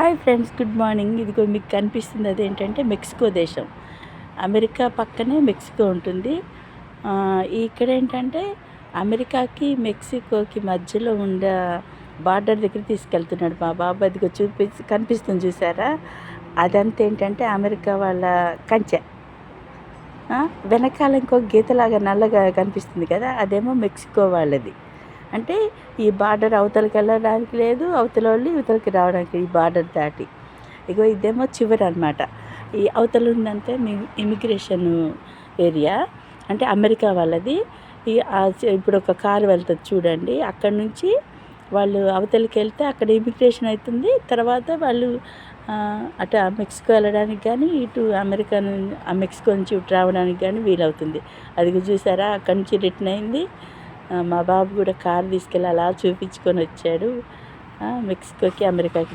Hi friends, good morning. ఇదిగో మీకు కనిపిస్తుంది అదేంటంటే మెక్సికో దేశం. అమెరికా పక్కనే మెక్సికో ఉంటుంది. ఇక్కడ ఏంటంటే అమెరికాకి మెక్సికోకి మధ్యలో ఉండే బార్డర్ దగ్గర తీసుకెళ్తున్నాడు మా బాబు. అదిగో కనిపిస్తుంది చూసారా, అదంతా ఏంటంటే అమెరికా వాళ్ళ కంచె. వెనకాల ఇంకో గీతలాగా నల్లగా కనిపిస్తుంది కదా, అదేమో మెక్సికో వాళ్ళది. అంటే ఈ బార్డర్ అవతలకి వెళ్ళడానికి లేదు, అవతల వాళ్ళు ఇవతలకి రావడానికి ఈ బార్డర్ దాటి. ఇగో ఇదేమో చివరి అనమాట. ఈ అవతల ఉందంటే మీ ఇమిగ్రేషన్ ఏరియా, అంటే అమెరికా వాళ్ళది. ఇప్పుడు ఒక కారు వెళ్తుంది చూడండి, అక్కడి నుంచి వాళ్ళు అవతలకి వెళ్తే అక్కడ ఇమిగ్రేషన్ అవుతుంది. తర్వాత వాళ్ళు అటు మెక్సికో వెళ్ళడానికి కానీ, ఇటు మెక్సికో నుంచి ఇటు రావడానికి కానీ వీలవుతుంది. అది చూసారా, అక్కడి నుంచి రిటర్న్ అయింది. మా బాబు కూడా కారు తీసుకెళ్ళి అలా చూపించుకొని వచ్చాడు మెక్సికోకి అమెరికాకి.